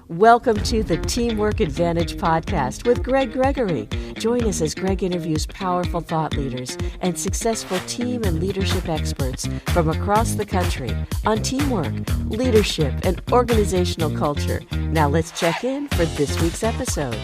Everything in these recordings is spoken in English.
Welcome to the Teamwork Advantage podcast with Greg Gregory. Join us as Greg interviews powerful thought leaders and successful team and leadership experts from across the country on teamwork, leadership, and organizational culture. Now let's check in for this week's episode.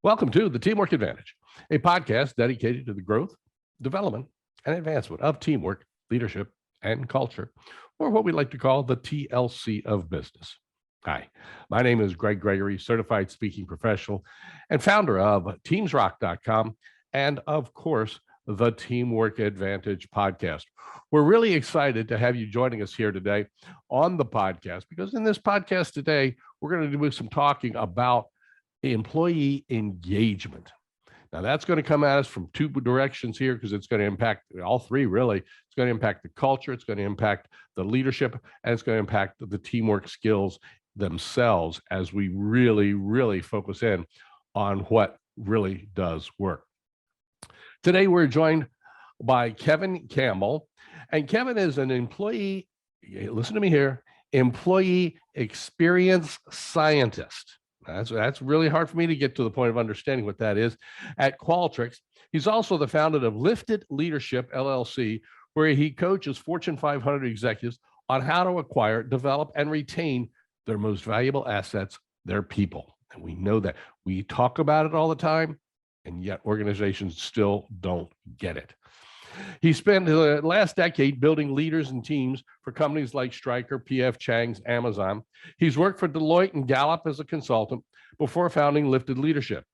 Welcome to the Teamwork Advantage, a podcast dedicated to the growth, development, and advancement of teamwork, leadership, and culture, or what we like to call the TLC of business. Hi, my name is Greg Gregory, certified speaking professional and founder of TeamsRock.com and, of course, the Teamwork Advantage podcast. We're really excited to have you joining us here today on the podcast because in this podcast today, we're going to do some talking about employee engagement. Now, that's going to come at us from two directions here because it's going to impact all three, really. It's going to impact the culture, it's going to impact the leadership, and it's going to impact the teamwork skills themselves as we really focus in on what really does work. Today, we're joined by Kevin Campbell, and Kevin is an employee, listen to me here, employee experience scientist. That's really hard for me to get to the point of understanding what that is at Qualtrics. He's also the founder of Lifted Leadership, LLC, where he coaches Fortune 500 executives on how to acquire, develop, and retain their most valuable assets, their people. And we know that. We talk about it all the time, and yet organizations still don't get it. He spent the last decade building leaders and teams for companies like Stryker, P.F. Chang's, Amazon. He's worked for Deloitte and Gallup as a consultant before founding Lifted Leadership.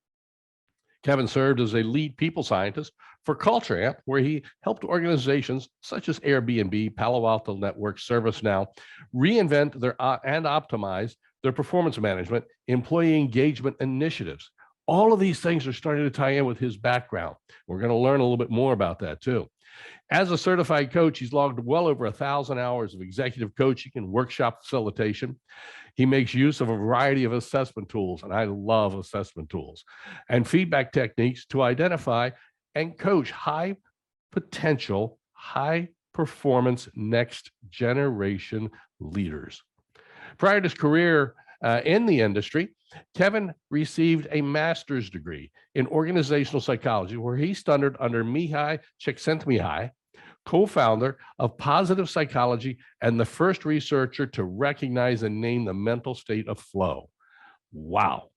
Kevin served as a lead people scientist for Culture Amp, where he helped organizations such as Airbnb, Palo Alto Networks, ServiceNow reinvent and optimize their performance management, employee engagement initiatives. All of these things are starting to tie in with his background. We're going to learn a little bit more about that too. As a certified coach, he's logged well over 1,000 hours of executive coaching and workshop facilitation. He makes use of a variety of assessment tools, and I love assessment tools, and feedback techniques to identify and coach high potential, high performance next generation leaders. Prior to his career in the industry, Kevin received a master's degree in organizational psychology, where he studied under Mihai Csikszentmihalyi, co-founder of Positive Psychology and the first researcher to recognize and name the mental state of flow. Wow,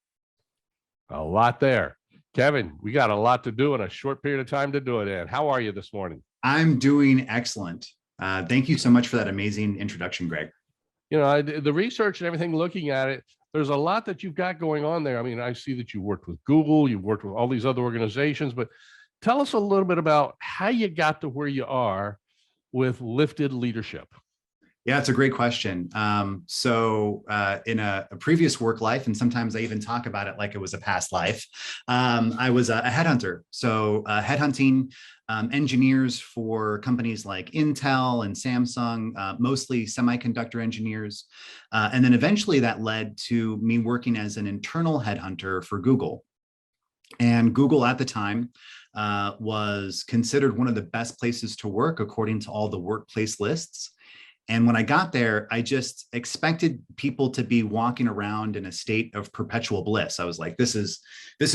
a lot there. Kevin, we got a lot to do in a short period of time to do it in. How are you this morning? I'm doing excellent. Thank you so much for that amazing introduction, Greg. You know, the research and everything, looking at it, there's a lot that you've got going on there. I mean, I see that you worked with Google, you've worked with all these other organizations, but tell us a little bit about how you got to where you are with Lifted Leadership. Yeah, it's a great question. So in a previous work life, and sometimes I even talk about it like it was a past life, I was a headhunter. So headhunting engineers for companies like Intel and Samsung, mostly semiconductor engineers. And then eventually that led to me working as an internal headhunter for Google. And Google at the time was considered one of the best places to work according to all the workplace lists. And when I got there, I just expected people to be walking around in a state of perpetual bliss. I was like, this is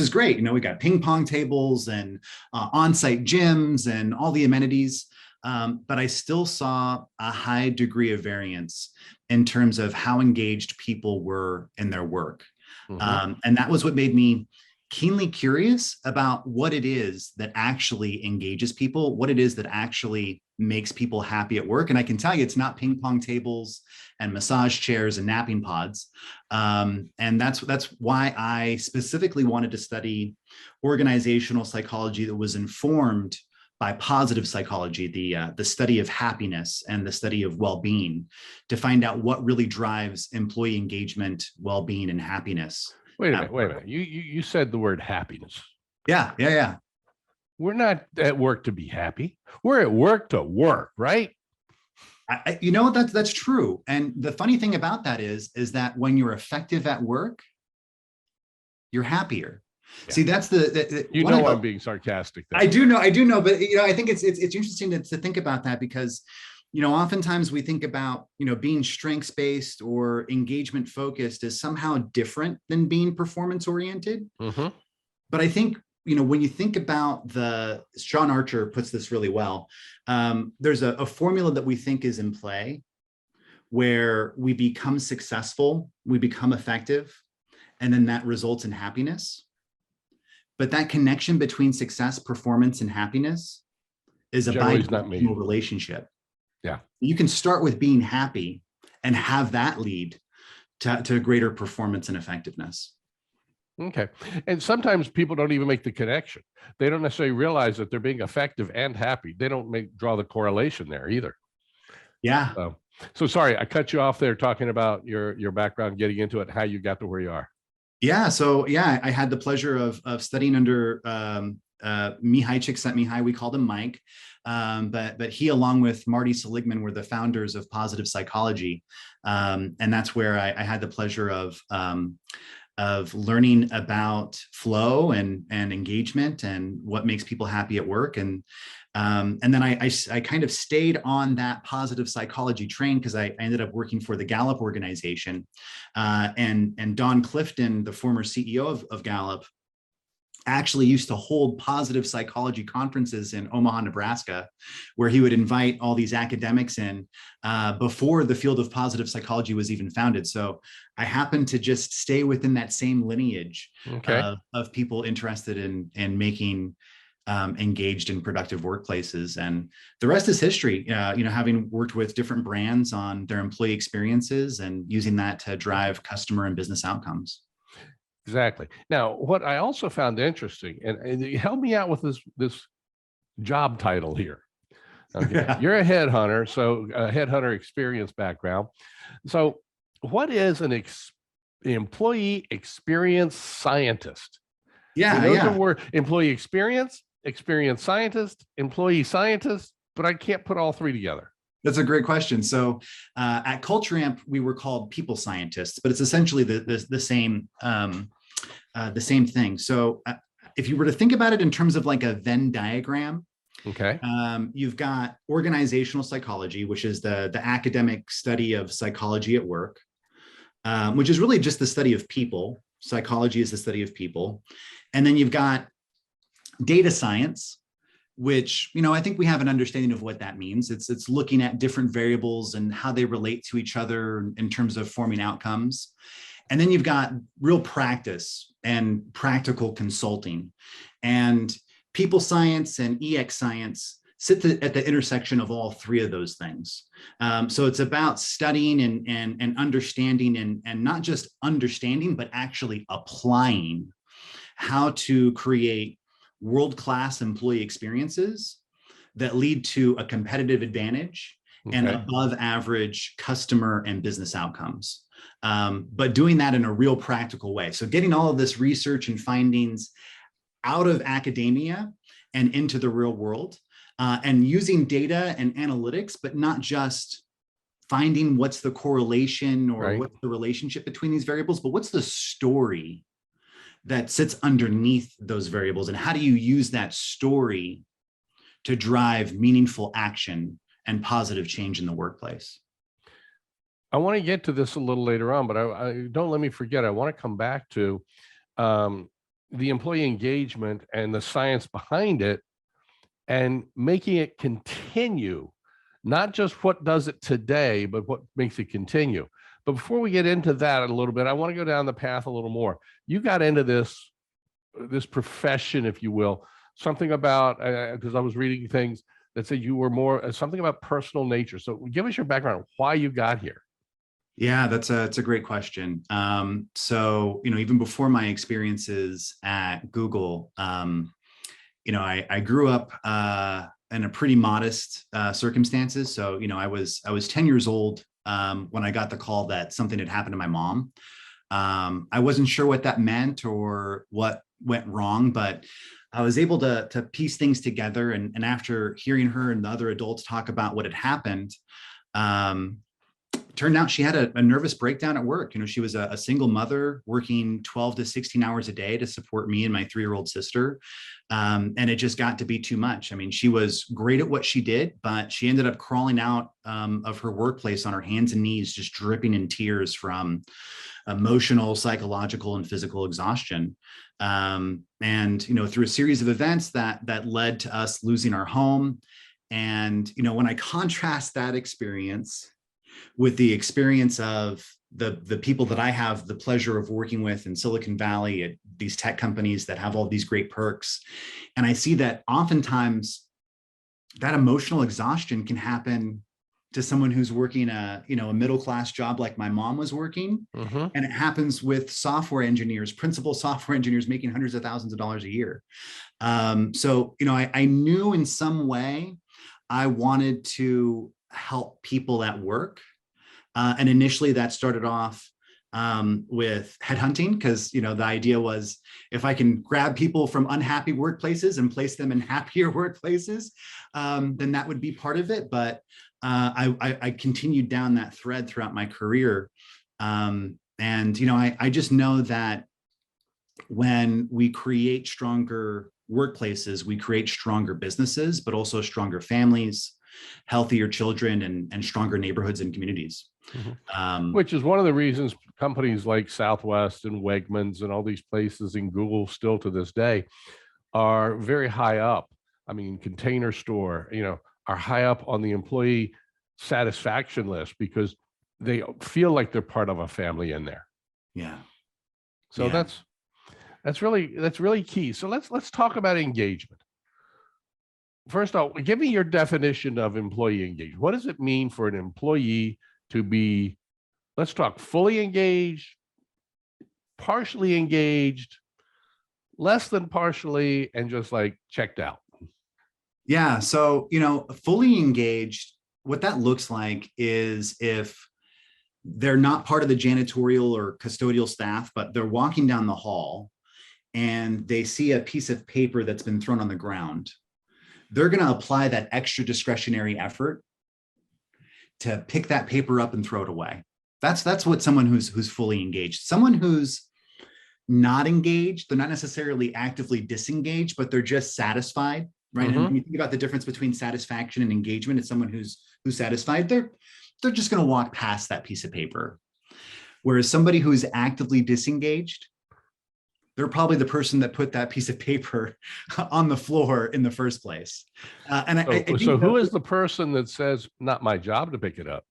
great. You know, we got ping pong tables and on-site gyms and all the amenities. But I still saw a high degree of variance in terms of how engaged people were in their work. Mm-hmm. And that was what made me keenly curious about what it is that actually engages people, what it is that actually makes people happy at work. And I can tell you, it's not ping pong tables and massage chairs and napping pods. And that's why I specifically wanted to study organizational psychology that was informed by positive psychology, the study of happiness and the study of well-being, to find out what really drives employee engagement, well-being, and happiness. Wait a minute. You said the word happiness. Yeah. We're not at work to be happy. We're at work to work, right? That's true. And the funny thing about that is that when you're effective at work, you're happier. Yeah. See, that's I'm being sarcastic there. I do know, but I think it's interesting to think about that, because Oftentimes we think about, being strengths-based or engagement-focused as somehow different than being performance-oriented. Mm-hmm. But I think, when you think about Sean Archer puts this really well, there's a formula that we think is in play where we become successful, we become effective, and then that results in happiness. But that connection between success, performance, and happiness is a bi-directional relationship. Yeah. You can start with being happy and have that lead to greater performance and effectiveness. Okay. And sometimes people don't even make the connection. They don't necessarily realize that they're being effective and happy. They don't draw the correlation there either. Yeah. So sorry, I cut you off there talking about your background, getting into it, how you got to where you are. Yeah. So yeah, I had the pleasure of studying under Mihai Csikszentmihalyi. We called him Mike. But he, along with Marty Seligman, were the founders of positive psychology. And that's where I had the pleasure of learning about flow and engagement and what makes people happy at work. And then I kind of stayed on that positive psychology train because I ended up working for the Gallup organization. And Don Clifton, the former CEO of Gallup, actually used to hold positive psychology conferences in Omaha, Nebraska, where he would invite all these academics in before the field of positive psychology was even founded. So I happened to just stay within that same lineage of people interested in making engaged and productive workplaces. And the rest is history, having worked with different brands on their employee experiences and using that to drive customer and business outcomes. Exactly. Now, what I also found interesting, and help me out with this job title here. Okay. Yeah. You're a headhunter, so a headhunter experience background. So what is an employee experience scientist? Yeah, those are words: employee experience scientist, employee scientist, but I can't put all three together. That's a great question. So at Culture Amp, we were called people scientists, but it's essentially the same thing. So if you were to think about it in terms of like a Venn diagram, okay, you've got organizational psychology, which is the academic study of psychology at work, which is really just the study of people. Psychology is the study of people. And then you've got data science, which, I think we have an understanding of what that means. It's looking at different variables and how they relate to each other in terms of forming outcomes. And then you've got real practice and practical consulting. And people science and EX science sit at the intersection of all three of those things. So it's about studying and understanding and not just understanding, but actually applying how to create world-class employee experiences that lead to a competitive advantage and above average customer and business outcomes. But doing that in a real practical way. So getting all of this research and findings out of academia and into the real world, and using data and analytics, but not just finding what's the correlation or what's the relationship between these variables, but what's the story that sits underneath those variables, and how do you use that story to drive meaningful action and positive change in the workplace? I want to get to this a little later on, but I don't let me forget. I want to come back to the employee engagement and the science behind it, and making it continue, not just what does it today, but what makes it continue. But before we get into that a little bit, I want to go down the path a little more. You got into this profession, if you will, something about, because I was reading things that said you were more something about personal nature. So give us your background, why you got here. Yeah, it's a great question. So, even before my experiences at Google, I grew up in a pretty modest circumstances. So, I was 10 years old when I got the call that something had happened to my mom. I wasn't sure what that meant or what went wrong, but I was able to piece things together. And after hearing her and the other adults talk about what had happened, turned out she had a nervous breakdown at work. She was a single mother working 12 to 16 hours a day to support me and my 3-year-old sister. And it just got to be too much. I mean, she was great at what she did, but she ended up crawling out of her workplace on her hands and knees, just dripping in tears from emotional, psychological, and physical exhaustion. And through a series of events that led to us losing our home. And when I contrast that experience with the experience of the people that I have the pleasure of working with in Silicon Valley at these tech companies that have all these great perks, and I see that oftentimes that emotional exhaustion can happen to someone who's working a middle-class job like my mom was working. And it happens with software engineers, principal software engineers making hundreds of thousands of dollars a year. So I knew in some way I wanted to help people at work. And initially that started off with headhunting, because the idea was, if I can grab people from unhappy workplaces and place them in happier workplaces, then that would be part of it. But I continued down that thread throughout my career. And I just know that when we create stronger workplaces, we create stronger businesses, but also stronger families, healthier children, and stronger neighborhoods and communities. Which is one of the reasons companies like Southwest and Wegmans and all these places, and Google still to this day, are very high up. I mean, Container Store, are high up on the employee satisfaction list because they feel like they're part of a family in there. Yeah. So Yeah. that's really key. So let's talk about engagement. First off, give me your definition of employee engagement. What does it mean for an employee to be, let's talk fully engaged, partially engaged, less than partially, and just like checked out? Yeah. So, fully engaged, what that looks like is if they're not part of the janitorial or custodial staff, but they're walking down the hall and they see a piece of paper that's been thrown on the ground, they're going to apply that extra discretionary effort to pick that paper up and throw it away. That's what someone who's fully engaged. Someone who's not engaged, they're not necessarily actively disengaged, but they're just satisfied, right? And when you think about the difference between satisfaction and engagement, it's someone who's satisfied. They're just going to walk past that piece of paper. Whereas somebody who's actively disengaged, they're probably the person that put that piece of paper on the floor in the first place. So who is the person that says, not my job to pick it up?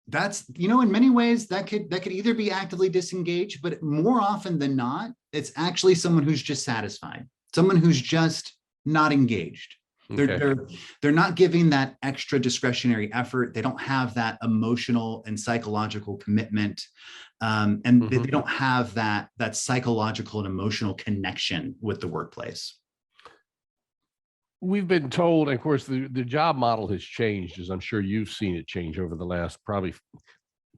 That's, in many ways that could either be actively disengaged, but more often than not, it's actually someone who's just satisfied, someone who's just not engaged. Okay. They're not giving that extra discretionary effort. They don't have that emotional and psychological commitment. And they don't have that psychological and emotional connection with the workplace. We've been told, and of course, the job model has changed, as I'm sure you've seen it change over the last probably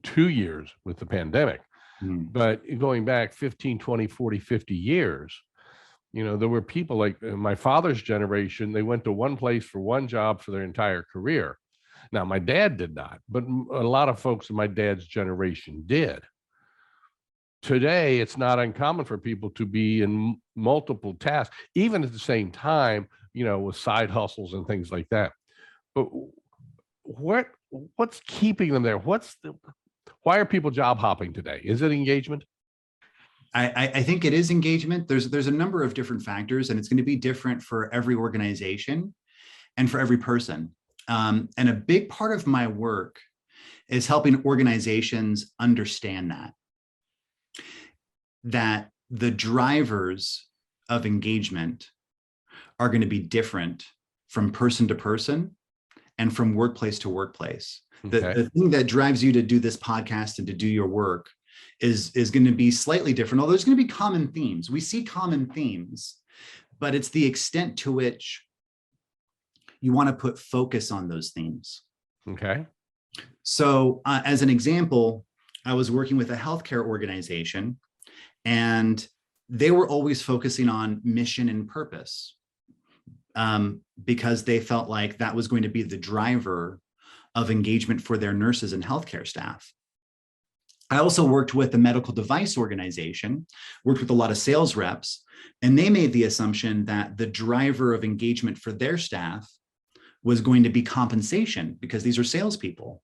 2 years with the pandemic. But going back 15, 20, 40, 50 years, there were people like my father's generation, they went to one place for one job for their entire career. Now, my dad did not, but a lot of folks in my dad's generation did. Today, it's not uncommon for people to be in multiple tasks, even at the same time, with side hustles and things like that. But what's keeping them there? Why are people job hopping today? Is it engagement? I think it is engagement. There's a number of different factors, and it's going to be different for every organization and for every person. And a big part of my work is helping organizations understand that the drivers of engagement are going to be different from person to person and from workplace to workplace. Okay. The thing that drives you to do this podcast and to do your work is going to be slightly different, although there's going to be common themes. We see common themes, but it's the extent to which you want to put focus on those themes. Okay. So as an example, I was working with a healthcare organization, and they were always focusing on mission and purpose because they felt like that was going to be the driver of engagement for their nurses and healthcare staff. I also worked with a medical device organization, worked with a lot of sales reps, and they made the assumption that the driver of engagement for their staff was going to be compensation because these are salespeople.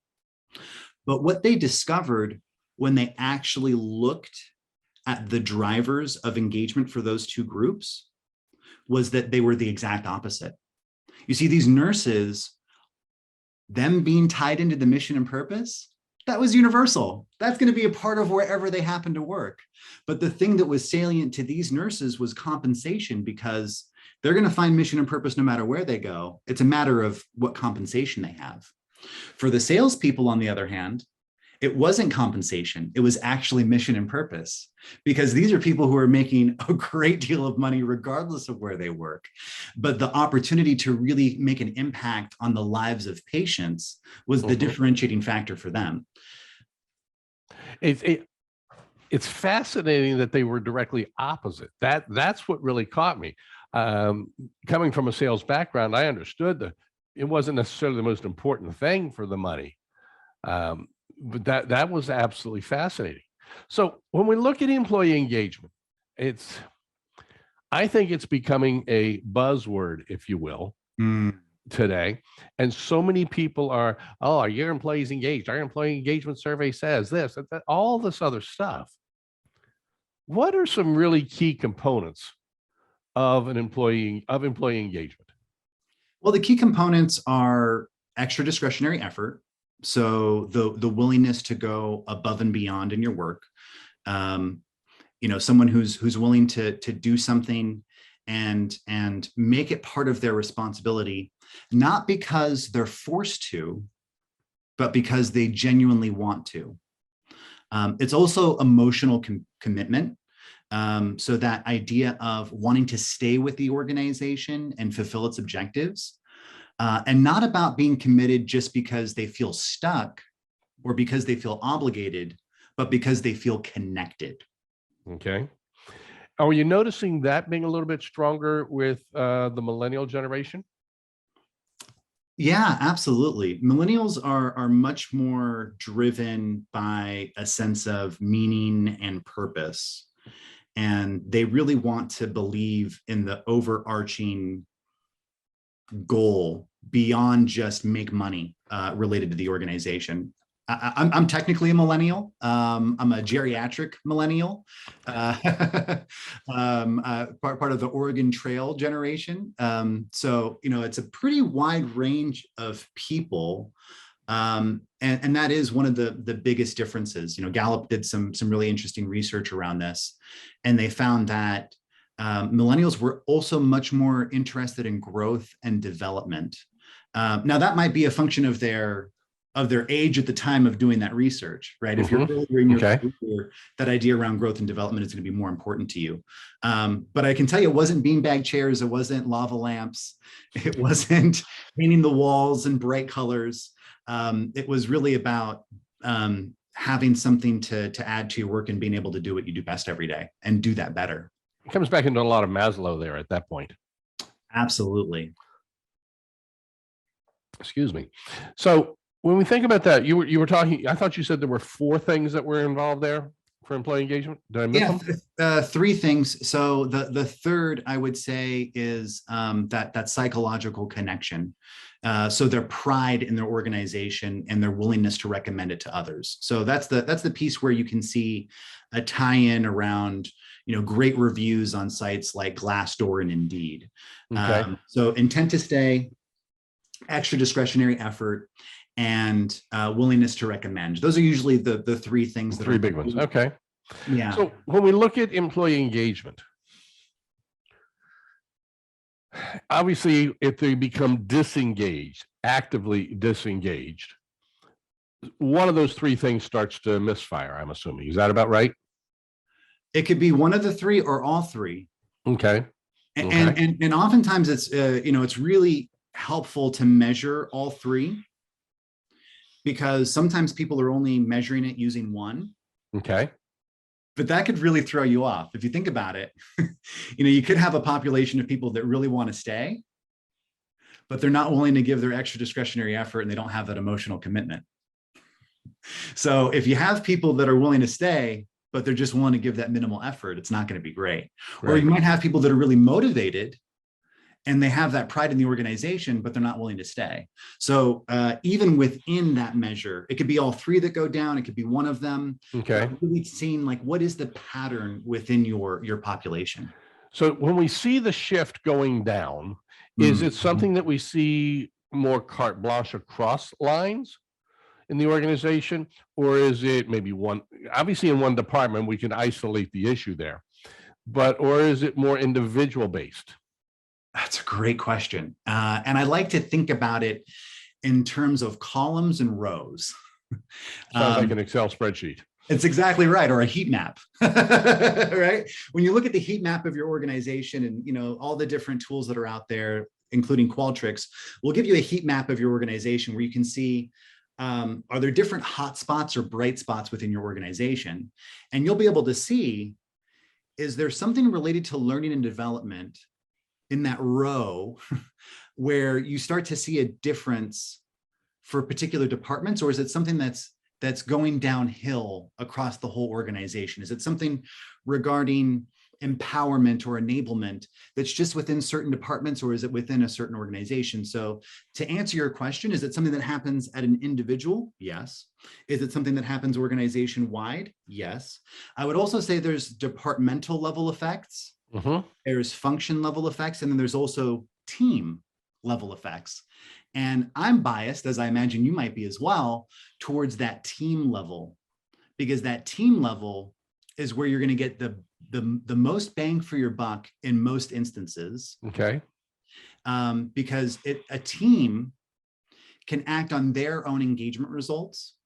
But what they discovered when they actually looked at the drivers of engagement for those two groups was that they were the exact opposite. You see, these nurses, them being tied into the mission and purpose, that was universal. That's going to be a part of wherever they happen to work. But the thing that was salient to these nurses was compensation, because they're going to find mission and purpose no matter where they go. It's a matter of what compensation they have. For the salespeople, on the other hand, it wasn't compensation. It was actually mission and purpose, because these are people who are making a great deal of money regardless of where they work. But the opportunity to really make an impact on the lives of patients was the differentiating factor for them. It's fascinating that they were directly opposite. That's what really caught me. Coming from a sales background, I understood that it wasn't necessarily the most important thing for the money. But that was absolutely fascinating. So when we look at employee engagement, I think it's becoming a buzzword, if you will, today. And so many people are your employees engaged? Our employee engagement survey says this, that, all this other stuff. What are some really key components of employee engagement? Well, the key components are extra discretionary effort. So the willingness to go above and beyond in your work, someone who's willing to do something and make it part of their responsibility, not because they're forced to, but because they genuinely want to. It's also emotional commitment. So that idea of wanting to stay with the organization and fulfill its objectives. And not about being committed just because they feel stuck or because they feel obligated, but because they feel connected. Okay. Are you noticing that being a little bit stronger with the Millennial Generation? Yeah, absolutely. Millennials are much more driven by a sense of meaning and purpose. And they really want to believe in the overarching goal beyond just make money related to the organization. I'm technically a millennial. I'm a geriatric millennial, part of the Oregon Trail generation. So, it's a pretty wide range of people. And that is one of the biggest differences. Gallup did some really interesting research around this, and they found that millennials were also much more interested in growth and development. Now, that might be a function of their age at the time of doing that research, right? If you're earlier in your career, that idea around growth and development is going to be more important to you. But I can tell you, it wasn't beanbag chairs, it wasn't lava lamps, it wasn't painting the walls in bright colors. It was really about having something to add to your work and being able to do what you do best every day and do that better. It comes back into a lot of Maslow there at that point. Absolutely. Excuse me. So when we think about that, you were talking, I thought you said there were 4 things that were involved there for employee engagement. Did I miss them? 3 things. So the third, I would say, is that psychological connection. So their pride in their organization and their willingness to recommend it to others. So that's the piece where you can see a tie-in around great reviews on sites like Glassdoor and Indeed. Okay. So intent to stay, extra discretionary effort, and willingness to recommend. Those are usually the 3 things. 3 big ones. Okay. Yeah. So when we look at employee engagement, obviously, if they become disengaged, actively disengaged, one of those 3 things starts to misfire, I'm assuming. Is that about right? It could be one of the 3 or all 3. Okay. And oftentimes it's it's really helpful to measure all 3, because sometimes people are only measuring it using 1. Okay. But that could really throw you off. If you think about it, you could have a population of people that really want to stay, but they're not willing to give their extra discretionary effort and they don't have that emotional commitment. So if you have people that are willing to stay, but they're just willing to give that minimal effort, it's not going to be great. Right. Or you might have people that are really motivated and they have that pride in the organization, but they're not willing to stay. So even within that measure, it could be all three that go down. It could be one of them. Okay. Really seeing like, what is the pattern within your population? So when we see the shift going down, is it something that we see more carte blanche across lines in the organization, or is it maybe one, obviously in one department, we can isolate the issue there, or is it more individual based? That's a great question. And I like to think about it in terms of columns and rows. Sounds like an Excel spreadsheet. It's exactly right, or a heat map, right? When you look at the heat map of your organization and all the different tools that are out there, including Qualtrics, will give you a heat map of your organization where you can see, are there different hot spots or bright spots within your organization? And you'll be able to see, is there something related to learning and development in that row where you start to see a difference for particular departments, or is it something that's going downhill across the whole organization? Is it something regarding empowerment or enablement that's just within certain departments, or is it within a certain organization? So to answer your question, is it something that happens at an individual? Yes. Is it something that happens organization-wide? Yes. I would also say there's departmental level effects. There's function level effects, and then there's also team level effects. And I'm biased, as I imagine you might be as well, towards that team level, because that team level is where you're going to get the most bang for your buck in most instances. Okay. Because a team can act on their own engagement results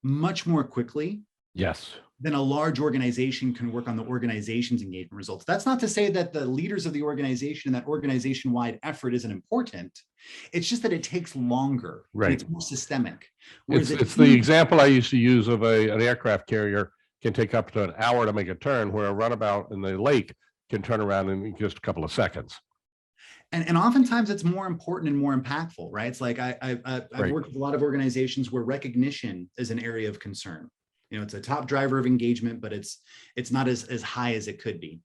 much more quickly. Yes. Then a large organization can work on the organization's engagement results. That's not to say that the leaders of the organization and that organization-wide effort isn't important. It's just that it takes longer. Right. It's more systemic. It's the example I used to use of an aircraft carrier can take up to an hour to make a turn, where a runabout in the lake can turn around in just a couple of seconds. And oftentimes it's more important and more impactful, right? It's like I've worked with a lot of organizations where recognition is an area of concern. It's a top driver of engagement, but it's not as high as it could be.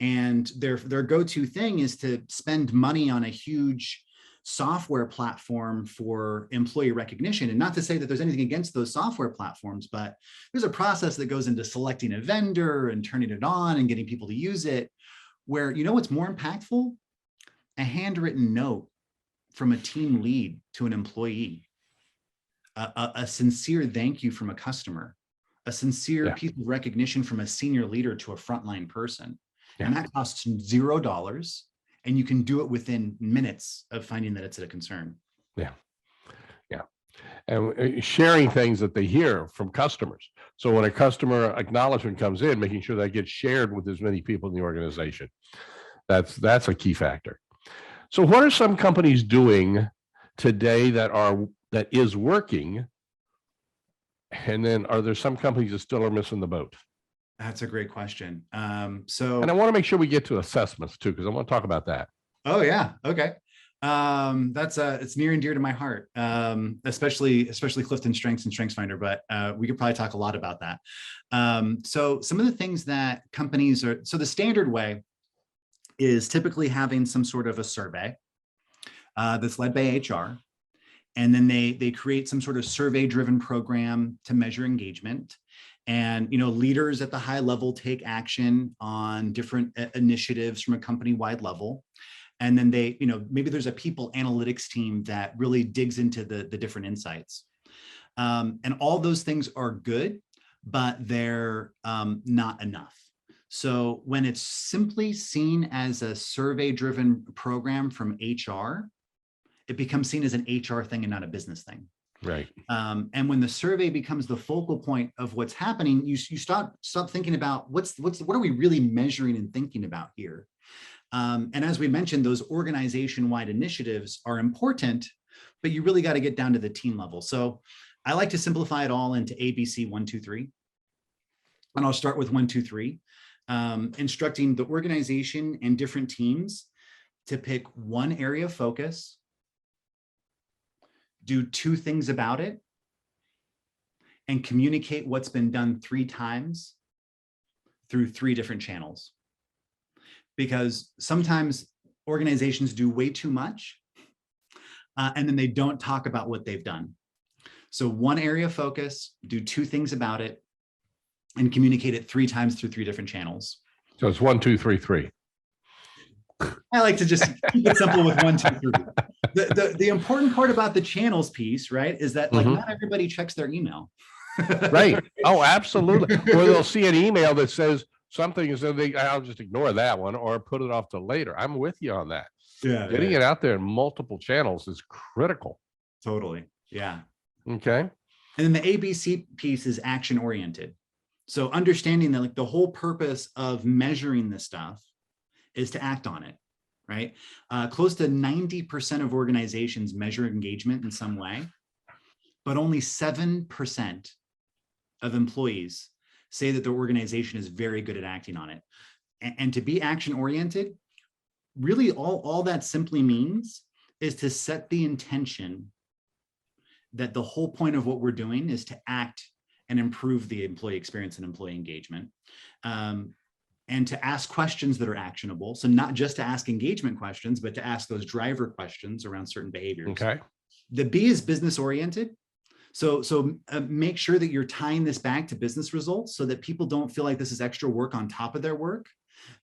And their go-to thing is to spend money on a huge software platform for employee recognition. And not to say that there's anything against those software platforms, but there's a process that goes into selecting a vendor and turning it on and getting people to use it, where what's more impactful? A handwritten note from a team lead to an employee, a sincere thank you from a customer, a sincere piece of recognition from a senior leader to a frontline person. Yeah. And that costs $0. And you can do it within minutes of finding that it's a concern. Yeah. Yeah. And sharing things that they hear from customers. So when a customer acknowledgement comes in, making sure that gets shared with as many people in the organization. That's a key factor. So what are some companies doing today that is working? And then are there some companies that still are missing the boat? That's a great question. And I want to make sure we get to assessments too, because I want to talk about that. Oh yeah. Okay. It's near and dear to my heart, especially Clifton Strengths and StrengthsFinder, but we could probably talk a lot about that. So some of the things that companies the standard way is typically having some sort of a survey that's led by HR. And then they create some sort of survey-driven program to measure engagement. And leaders at the high level take action on different initiatives from a company-wide level. And then maybe there's a people analytics team that really digs into the different insights. And all those things are good, but they're not enough. So when it's simply seen as a survey-driven program from HR, it becomes seen as an HR thing and not a business thing. Right. And when the survey becomes the focal point of what's happening, you stop thinking about what are we really measuring and thinking about here? And as we mentioned, those organization-wide initiatives are important, but you really got to get down to the team level. So I like to simplify it all into ABC 1, 2, 3. And I'll start with 1, 2, 3, instructing the organization and different teams to pick one area of focus, do 2 things about it, and communicate what's been done 3 times through 3 different channels. Because sometimes organizations do way too much, and then they don't talk about what they've done. So one area of focus, do 2 things about it, and communicate it 3 times through 3 different channels. So it's 1, 2, 3, 3. I like to just keep it simple with 1, 2, 3. The important part about the channels piece, right, is that like not everybody checks their email. Right. Oh, absolutely. Or they'll see an email that says something, and so I'll just ignore that one or put it off to later. I'm with you on that. Yeah. Getting it out there in multiple channels is critical. Totally. Yeah. Okay. And then the ABC piece is action oriented. So understanding that like the whole purpose of measuring this stuff is to act on it, right? Close to 90% of organizations measure engagement in some way, but only 7% of employees say that their organization is very good at acting on it. And to be action oriented, really all that simply means is to set the intention that the whole point of what we're doing is to act and improve the employee experience and employee engagement. And to ask questions that are actionable. So not just to ask engagement questions, but to ask those driver questions around certain behaviors. Okay. The B is business oriented. So make sure that you're tying this back to business results so that people don't feel like this is extra work on top of their work,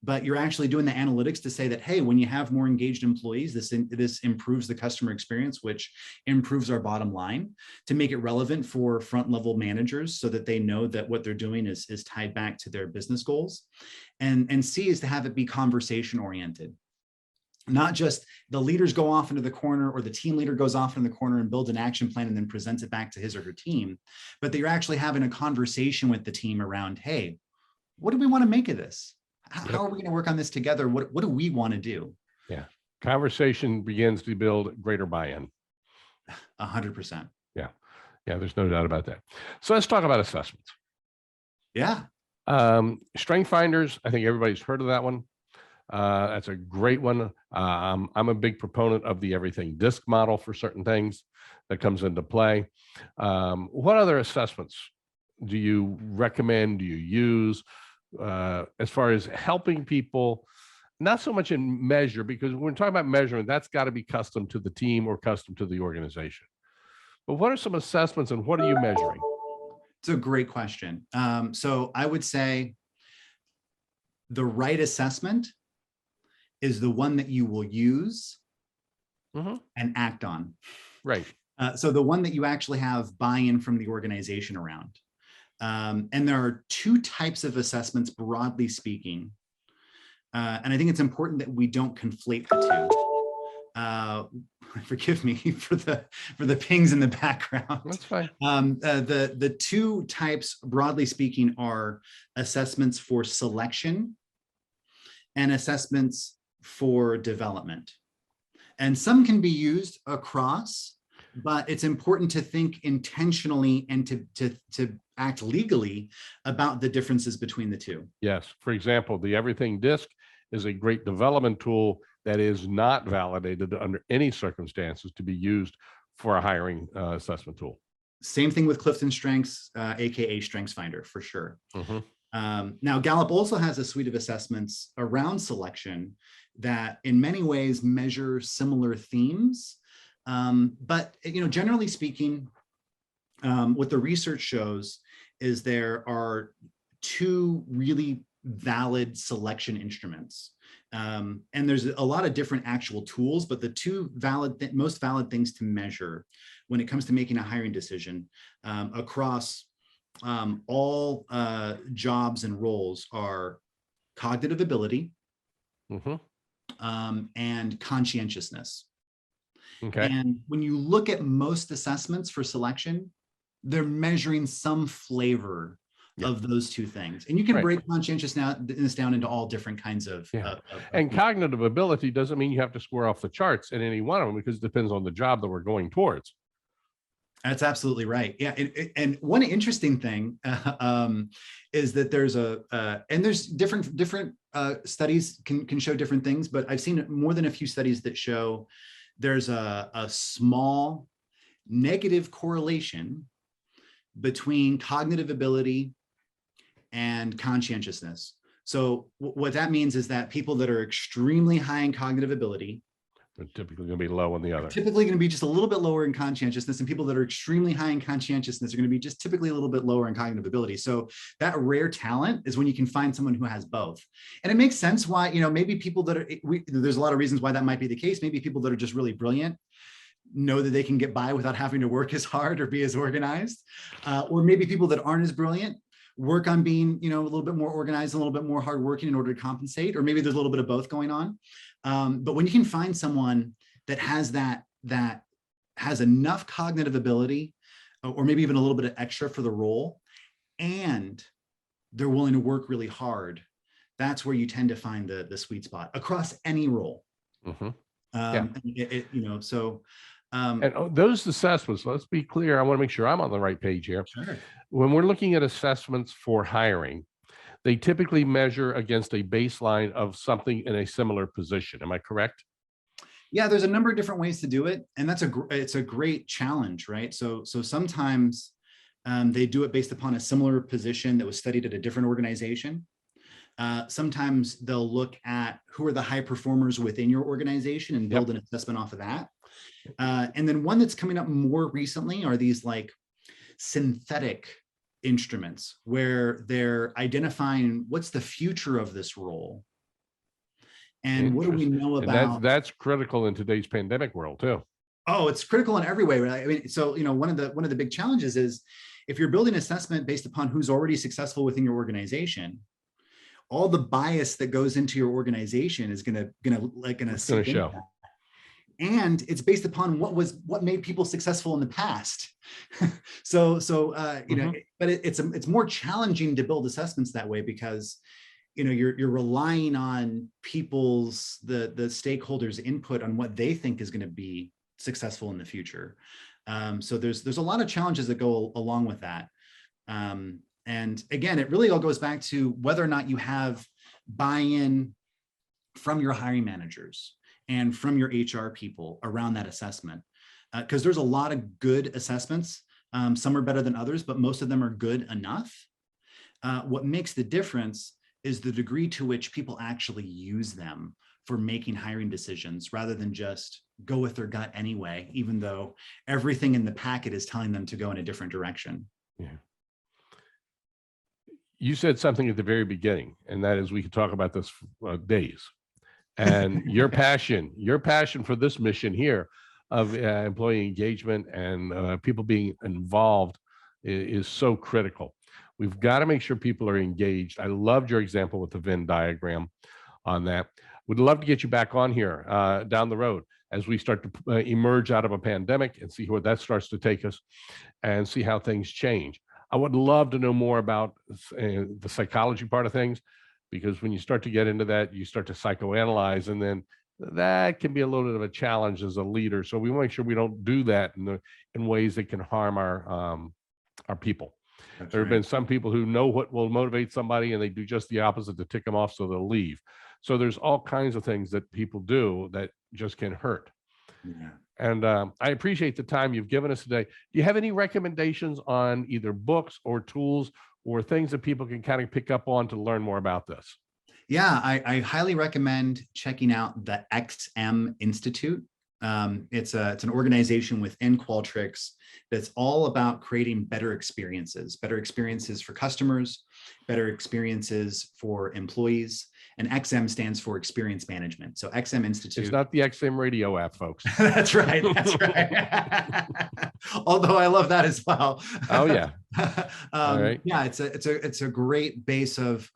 but you're actually doing the analytics to say that, hey, when you have more engaged employees, this improves the customer experience, which improves our bottom line, to make it relevant for front level managers so that they know that what they're doing is tied back to their business goals. And C is to have it be conversation oriented. Not just the leaders go off into the corner or the team leader goes off in the corner and builds an action plan and then presents it back to his or her team, but that you're actually having a conversation with the team around, hey, what do we want to make of this? How are we going to work on this together? What do we want to do? Yeah. Conversation begins to build greater buy-in. 100%. Yeah. Yeah. There's no doubt about that. So let's talk about assessments. Yeah. Strength finders. I think everybody's heard of that one. That's a great one. I'm a big proponent of the everything disc model for certain things that comes into play. What other assessments do you recommend? Do you use as far as helping people? Not so much in measure, because when we're talking about measurement, that's got to be custom to the team or custom to the organization. But what are some assessments and what are you measuring? It's a great question. So I would say the right assessment is the one that you will use and act on. Right. So the one that you actually have buy-in from the organization around. And there are 2 types of assessments, broadly speaking. And I think it's important that we don't conflate the 2. Forgive me for the pings in the background. That's fine. The 2 types, broadly speaking, are assessments for selection and assessments for development. And some can be used across, but it's important to think intentionally and to act legally about the differences between the 2. Yes. For example, the everything disc is a great development tool that is not validated under any circumstances to be used for a hiring assessment tool. Same thing with Clifton Strengths, AKA Strengths Finder, for sure. Now, Gallup also has a suite of assessments around selection that in many ways measure similar themes. But generally speaking, what the research shows is there are 2 really valid selection instruments. And there's a lot of different actual tools, but the 2 most valid things to measure when it comes to making a hiring decision across all jobs and roles are cognitive ability and conscientiousness. Okay. And when you look at most assessments for selection, they're measuring some flavor of those 2 things. And you can break conscientiousness down into all different kinds of. And cognitive ability doesn't mean you have to score off the charts in any one of them, because it depends on the job that we're going towards. That's absolutely right. Yeah. And one interesting thing is that there's there's different studies can show different things, but I've seen more than a few studies that show there's a small negative correlation between cognitive ability and conscientiousness. So what that means is that people that are extremely high in cognitive ability are typically going to be low on the other. Typically going to be just a little bit lower in conscientiousness, and people that are extremely high in conscientiousness are going to be just typically a little bit lower in cognitive ability. So that rare talent is when you can find someone who has both. And it makes sense why, maybe people that are, there's a lot of reasons why that might be the case. Maybe people that are just really brilliant know that they can get by without having to work as hard or be as organized. Or maybe people that aren't as brilliant work on being, a little bit more organized, a little bit more hardworking in order to compensate, or maybe there's a little bit of both going on. But when you can find someone that has that has enough cognitive ability, or maybe even a little bit of extra for the role, and they're willing to work really hard, that's where you tend to find the sweet spot across any role. Mm-hmm. And those assessments, let's be clear, I want to make sure I'm on the right page here. Sure. When we're looking at assessments for hiring, they typically measure against a baseline of something in a similar position. Am I correct? Yeah, there's a number of different ways to do it, and it's a great challenge, right? So sometimes they do it based upon a similar position that was studied at a different organization. Sometimes they'll look at who are the high performers within your organization and build an assessment off of that. And then one that's coming up more recently are these like synthetic instruments where they're identifying what's the future of this role. And what do we know about? And that's critical in today's pandemic world too. Oh, it's critical in every way, right? I mean, so one of the big challenges is if you're building assessment based upon who's already successful within your organization, all the bias that goes into your organization is gonna show. And it's based upon what made people successful in the past. But it's more challenging to build assessments that way because you're relying on people's the stakeholders' input on what they think is going to be successful in the future. So there's a lot of challenges that go along with that. And again, it really all goes back to whether or not you have buy-in from your hiring managers and from your HR people around that assessment. Because there's a lot of good assessments. Some are better than others, but most of them are good enough. What makes the difference is the degree to which people actually use them for making hiring decisions rather than just go with their gut anyway, even though everything in the packet is telling them to go in a different direction. Yeah. You said something at the very beginning, and that is we could talk about this for days. And your passion for this mission here of employee engagement and people being involved is so critical. We've got to make sure people are engaged. I loved your example with the Venn diagram on that. Would love to get you back on here down the road as we start to emerge out of a pandemic and see where that starts to take us and see how things change. I would love to know more about the psychology part of things, because when you start to get into that, you start to psychoanalyze, and then that can be a little bit of a challenge as a leader. So we want to make sure we don't do that in ways that can harm our people. That's there have been some people who know what will motivate somebody and they do just the opposite to tick them off so they'll leave. So there's all kinds of things that people do that just can hurt. Yeah. And I appreciate the time you've given us today. Do you have any recommendations on either books or tools or things that people can kind of pick up on to learn more about this? Yeah, I highly recommend checking out the XM Institute. It's an organization within Qualtrics that's all about creating better experiences for customers, better experiences for employees. And XM stands for Experience Management. So XM Institute. It's not the XM radio app, folks. That's right. That's right. Although I love that as well. Oh yeah. All right. Yeah, it's a great base of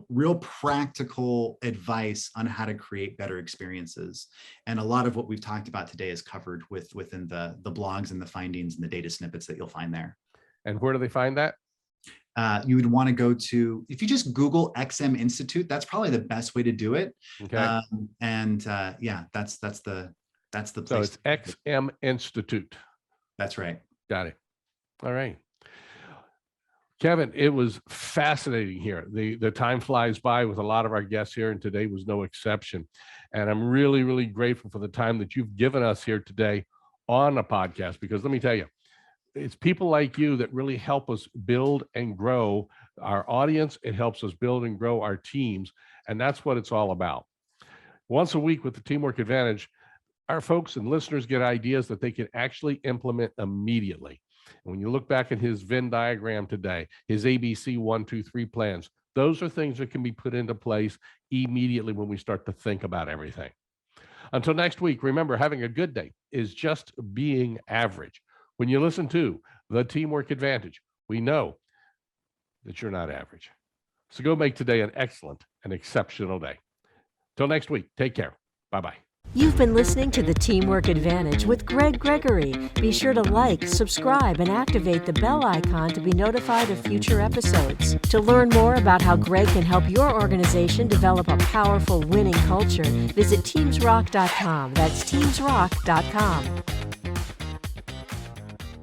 real practical advice on how to create better experiences. And a lot of what we've talked about today is covered within the blogs and the findings and the data snippets that you'll find there. And where do they find that? You would want to go to, if you just Google XM Institute, that's probably the best way to do it. Okay. Yeah, that's the place. So it's XM Institute. That's right. Got it. All right. Kevin, it was fascinating here. The time flies by with a lot of our guests here, and today was no exception. And I'm really, really grateful for the time that you've given us here today on a podcast, because let me tell you, it's people like you that really help us build and grow our audience. It helps us build and grow our teams. And that's what it's all about. Once a week with the Teamwork Advantage, our folks and listeners get ideas that they can actually implement immediately. And when you look back at his Venn diagram today, his ABC 1, 2, 3 plans, those are things that can be put into place immediately when we start to think about everything. Until next week, remember, having a good day is just being average. When you listen to the Teamwork Advantage, we know that you're not average. So go make today an excellent and exceptional day. Till next week, take care. Bye-bye. You've been listening to the Teamwork Advantage with Greg Gregory. Be sure to like, subscribe, and activate the bell icon to be notified of future episodes. To learn more about how Greg can help your organization develop a powerful winning culture, visit TeamsRock.com. That's TeamsRock.com.